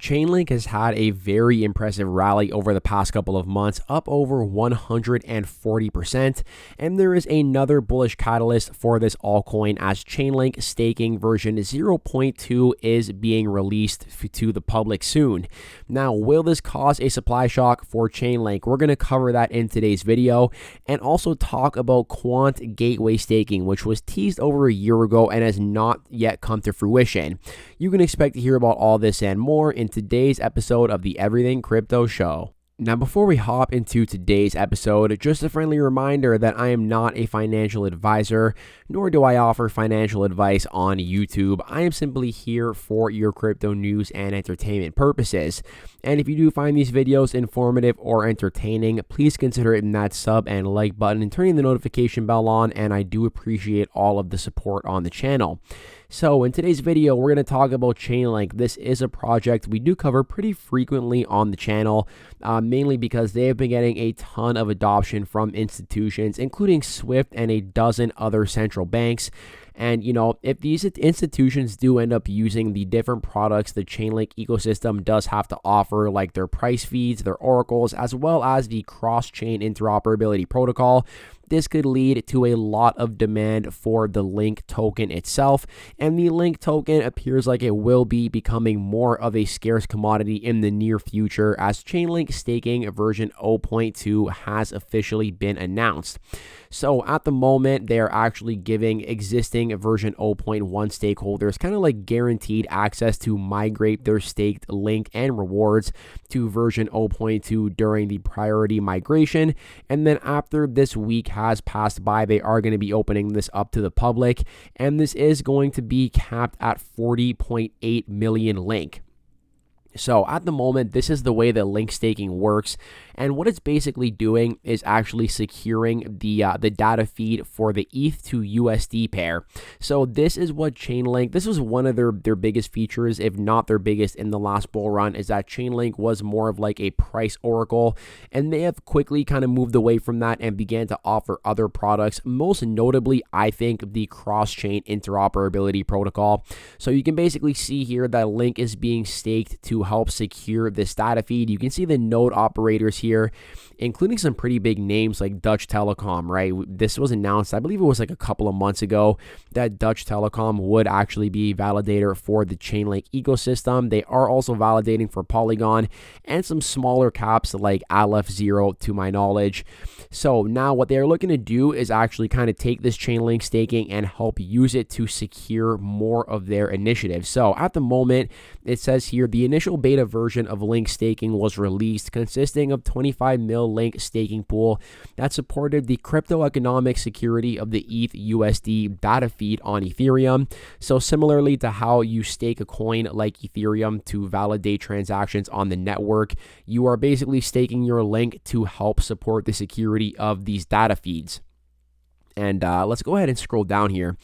Chainlink has had a very impressive rally over the past couple of months, up over 140%, and there is another bullish catalyst for this altcoin as Chainlink Staking version 0.2 is being released to the public soon. Now, will this cause a supply shock for Chainlink? We're going to cover that in today's video and also talk about Quant gateway staking, which was teased over a year ago and has not yet come to fruition. You can expect to hear about all this and more in today's episode of the Everything Crypto Show. Now, before we hop into today's episode, just a friendly reminder that I am not a financial advisor, nor do I offer financial advice on YouTube. I am simply here for your crypto news and entertainment purposes. And if you do find these videos informative or entertaining, please consider hitting that sub and like button and turning the notification bell on, and I do appreciate all of the support on the channel. So in today's video, we're going to talk about Chainlink. This is a project we do cover pretty frequently on the channel, mainly because they have been getting a ton of adoption from institutions, including Swift and a dozen other central banks. And, you know, if these institutions do end up using the different products the Chainlink ecosystem does have to offer, like their price feeds, their oracles, as well as the cross-chain interoperability protocol, this could lead to a lot of demand for the Link token itself, and the Link token appears like it will be becoming more of a scarce commodity in the near future as Chainlink Staking version 0.2 has officially been announced. So at the moment, they're actually giving existing version 0.1 stakeholders kind of like guaranteed access to migrate their staked Link and rewards to version 0.2 during the priority migration. And then after this week has passed by, they are going to be opening this up to the public, and this is going to be capped at 40.8 million Link. So at the moment, this is the way that Link staking works, and what it's basically doing is actually securing the data feed for the ETH to USD pair. So this is what Chainlink, this was one of their biggest features, if not their biggest in the last bull run, is that Chainlink was more of like a price oracle, and they have quickly kind of moved away from that and began to offer other products, most notably, I think, the cross-chain interoperability protocol. So you can basically see here that Link is being staked to help secure this data feed. You can see the node operators here, including some pretty big names like Dutch Telecom, right? This was announced, I believe it was like a couple of months ago, that Dutch Telecom would actually be validator for the Chainlink ecosystem. They are also validating for Polygon and some smaller caps like Aleph Zero, to my knowledge. So now what they're looking to do is actually kind of take this Chainlink staking and help use it to secure more of their initiatives. So at the moment, it says here the initial beta version of Link staking was released, consisting of 25 mil Link staking pool that supported the crypto economic security of the ETH USD data feed on Ethereum. So similarly to how you stake a coin like Ethereum to validate transactions on the network, you are basically staking your Link to help support the security of these data feeds. And let's go ahead and scroll down here.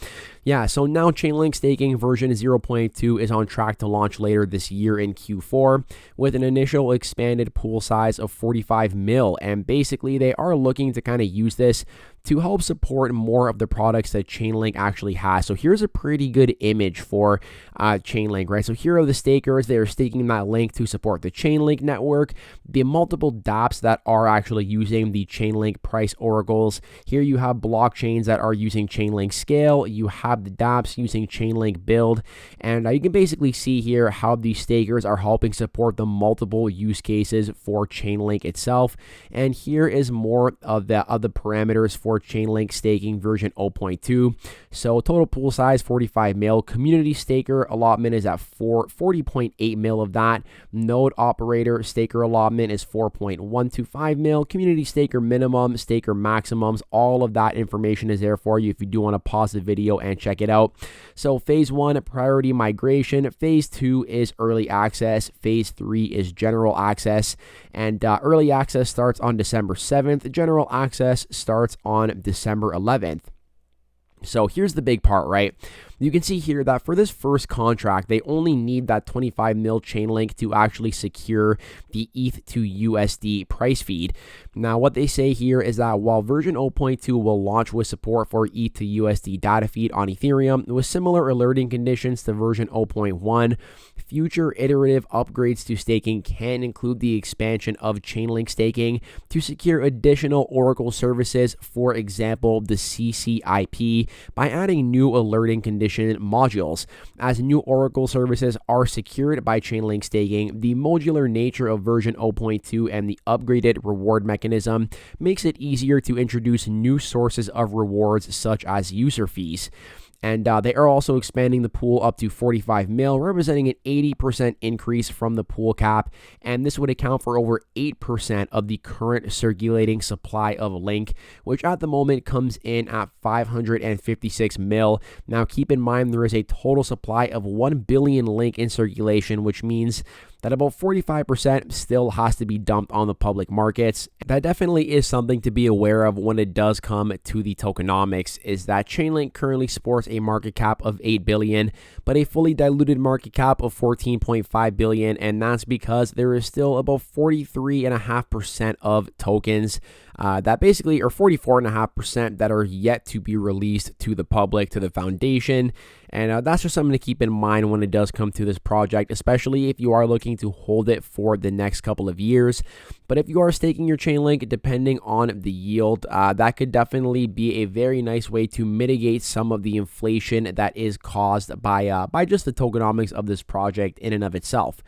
Yeah, so now Chainlink Staking version 0.2 is on track to launch later this year in Q4 with an initial expanded pool size of 45 mil. And basically, they are looking to kind of use this to help support more of the products that Chainlink actually has. So here's a pretty good image for Chainlink, right? So here are the stakers. They are staking that Link to support the Chainlink network, the multiple dApps that are actually using the Chainlink price oracles. Here you have blockchains that are using Chainlink Scale. You have the dApps using Chainlink Build, and you can basically see here how the stakers are helping support the multiple use cases for Chainlink itself. And here is more of the parameters for Chainlink Staking version 0.2. So total pool size 45 mil. Community staker allotment is at 40.8 mil of that. Node operator staker allotment is 4.125 mil. Community staker minimum, staker maximums, all of that information is there for you if you do want to pause the video and check it out. So phase 1, priority migration. Phase 2 is early access. Phase 3 is general access. And early access starts on December 7th. General access starts on December 11th. So here's the big part, right? You can see here that for this first contract, they only need that 25 mil Chainlink to actually secure the ETH to USD price feed. Now, what they say here is that while version 0.2 will launch with support for ETH to USD data feed on Ethereum with similar alerting conditions to version 0.1, future iterative upgrades to staking can include the expansion of CHAINLINK staking to secure additional Oracle services, for example, the CCIP, by adding new alerting condition modules. As new Oracle services are secured by CHAINLINK staking, the modular nature of version 0.2 and the upgraded reward mechanism makes it easier to introduce new sources of rewards such as user fees. And they are also expanding the pool up to 45 mil, representing an 80% increase from the pool cap. And this would account for over 8% of the current circulating supply of Link, which at the moment comes in at 556 mil. Now, keep in mind, there is a total supply of 1 billion Link in circulation, which means that about 45% still has to be dumped on the public markets. That definitely is something to be aware of when it does come to the tokenomics, is that Chainlink currently sports a market cap of 8 billion, but a fully diluted market cap of 14.5 billion, and that's because there is still about 43.5% of tokens that basically are 44.5% that are yet to be released to the public, to the foundation. And that's just something to keep in mind when it does come to this project, especially if you are looking to hold it for the next couple of years. But if you are staking your Chainlink, depending on the yield, that could definitely be a very nice way to mitigate some of the inflation that is caused by just the tokenomics of this project in and of itself.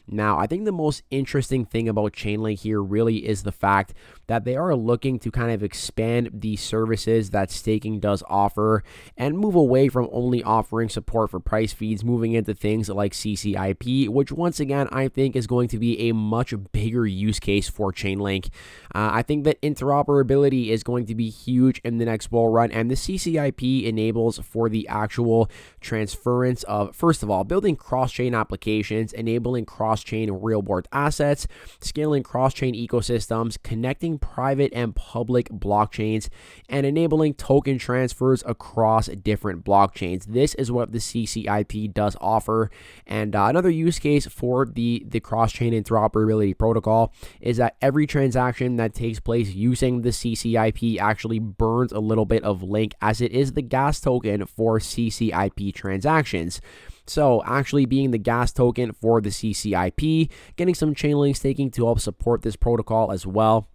Now, I think the most interesting thing about Chainlink here really is the fact that they are looking to kind of expand the services that staking does offer and move away from only offering support for price feeds, moving into things like CCIP, which once again, I think is going to be a much bigger use case for Chainlink. I think that interoperability is going to be huge in the next bull run, and the CCIP enables for the actual transference of, first of all, building cross-chain applications, enabling cross-chain real-world assets, scaling cross-chain ecosystems, connecting private and public blockchains, and enabling token transfers across different blockchains. This is what the CCIP does offer. And another use case for the cross-chain interoperability protocol is that every transaction that takes place using the CCIP actually burns a little bit of Link, as it is the gas token for CCIP transactions. So actually being the gas token for the CCIP, getting some Chainlink staking to help support this protocol as well.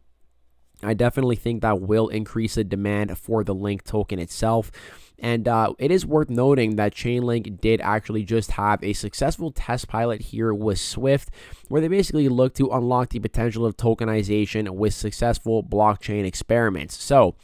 I definitely think that will increase the demand for the Link token itself. And it is worth noting that Chainlink did actually just have a successful test pilot here with Swift, where they basically look to unlock the potential of tokenization with successful blockchain experiments. So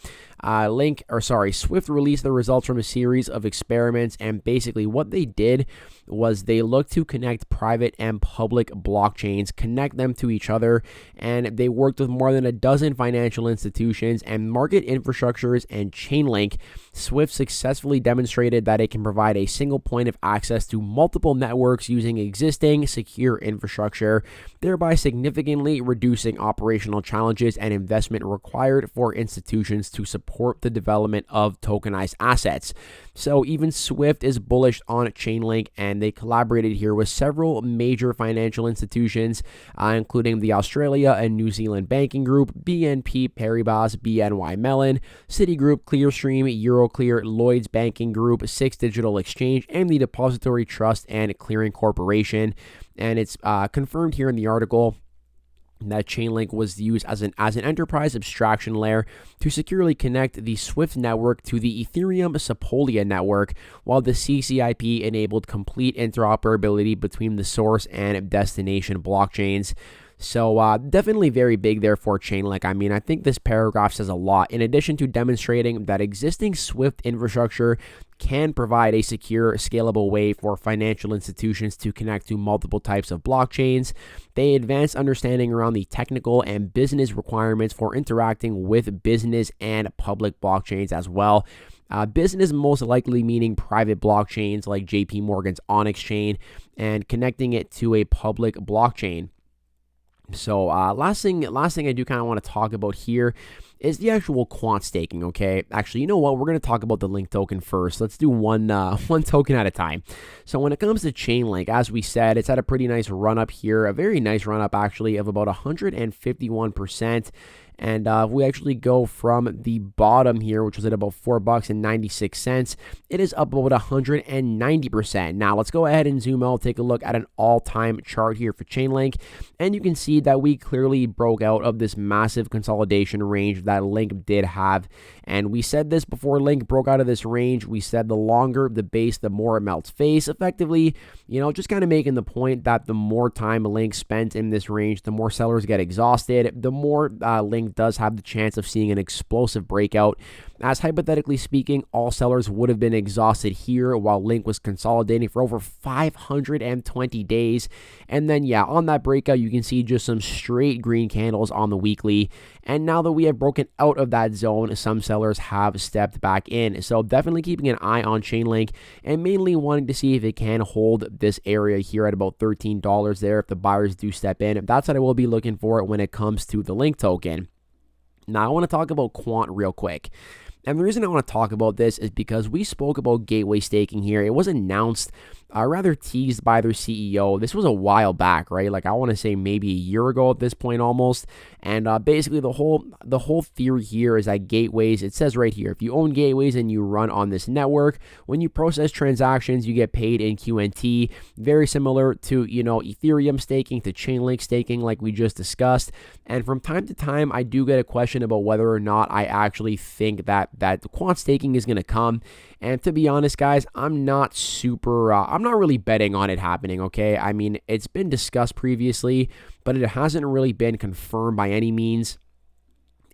Swift released the results from a series of experiments, and basically what they did was they looked to connect private and public blockchains, connect them to each other, and they worked with more than a dozen financial institutions and market infrastructures and Chainlink. Swift successfully demonstrated that it can provide a single point of access to multiple networks using existing secure infrastructure, thereby significantly reducing operational challenges and investment required for institutions to support the development of tokenized assets. So even Swift is bullish on Chainlink, and they collaborated here with several major financial institutions, including the Australia and New Zealand Banking Group, BNP Paribas, BNY Mellon, Citigroup, Clearstream, Euroclear, Lloyds Banking Group, Six Digital Exchange, and the Depository Trust and Clearing Corporation. And it's confirmed here in the article that Chainlink was used as an enterprise abstraction layer to securely connect the Swift network to the Ethereum Sepolia network, while the CCIP enabled complete interoperability between the source and destination blockchains. So definitely very big there for Chainlink. I mean, I think this paragraph says a lot. In addition to demonstrating that existing Swift infrastructure can provide a secure, scalable way for financial institutions to connect to multiple types of blockchains, they advanced understanding around the technical and business requirements for interacting with business and public blockchains as well. Business most likely meaning private blockchains like JP Morgan's Onyx chain, and connecting it to a public blockchain. So last thing I do kind of want to talk about here is the actual quant staking. Okay, actually, you know what? We're going to talk about the Link token first. Let's do one one token at a time. So when it comes to Chainlink, as we said, it's had a pretty nice run up here, a very nice run up actually of about 151%. And if we actually go from the bottom here, which was at about $4.96, it is up about 190%. Now let's go ahead and zoom out, take a look at an all-time chart here for Chainlink, and you can see that we clearly broke out of this massive consolidation range that Link did have. And we said this before Link broke out of this range. We said the longer the base, the more it melts face. Effectively, you know, just kind of making the point that the more time Link spent in this range, the more sellers get exhausted, the more Link does have the chance of seeing an explosive breakout, as hypothetically speaking, all sellers would have been exhausted here while Link was consolidating for over 520 days. And then, yeah, on that breakout, you can see just some straight green candles on the weekly. And now that we have broken out of that zone, some sellers have stepped back in. So definitely keeping an eye on Chainlink and mainly wanting to see if it can hold this area here at about $13 there if the buyers do step in. That's what I will be looking for when it comes to the Link token. Now, I want to talk about Quant real quick. And the reason I want to talk about this is because we spoke about gateway staking here. It was announced, rather teased by their CEO. This was a while back, right? Like I want to say maybe a year ago at this point almost. And basically the whole theory here is that gateways, it says right here, if you own gateways and you run on this network, when you process transactions, you get paid in QNT. Very similar to, you know, Ethereum staking, to Chainlink staking like we just discussed. And from time to time, I do get a question about whether or not I actually think that quant staking is going to come. And to be honest, guys, I'm not really betting on it happening, okay? I mean, it's been discussed previously, but it hasn't really been confirmed by any means.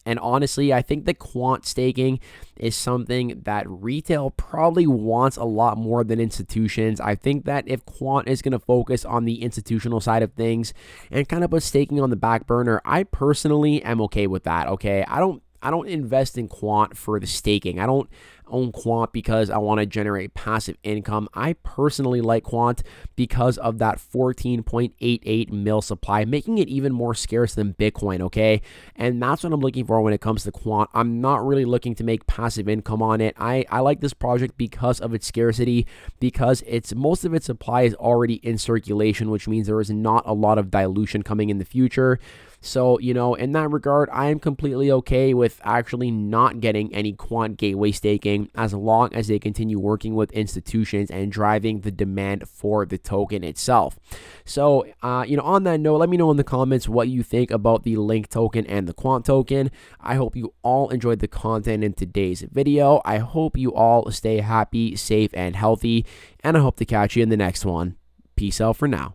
And honestly, I think the quant staking is something that retail probably wants a lot more than institutions. I think that if quant is going to focus on the institutional side of things and kind of put staking on the back burner, I personally am okay with that, okay? I don't invest in quant for the staking. I don't own quant because I want to generate passive income. I personally like quant because of that 14.88 mil supply, making it even more scarce than Bitcoin, okay? And that's what I'm looking for when it comes to quant. I'm not really looking to make passive income on it. I like this project because of its scarcity, because most of its supply is already in circulation, which means there is not a lot of dilution coming in the future. So, you know, in that regard, I am completely okay with actually not getting any quant gateway staking as long as they continue working with institutions and driving the demand for the token itself. So, you know, on that note, let me know in the comments what you think about the Link token and the Quant token. I hope you all enjoyed the content in today's video. I hope you all stay happy, safe, and healthy, and I hope to catch you in the next one. Peace out for now.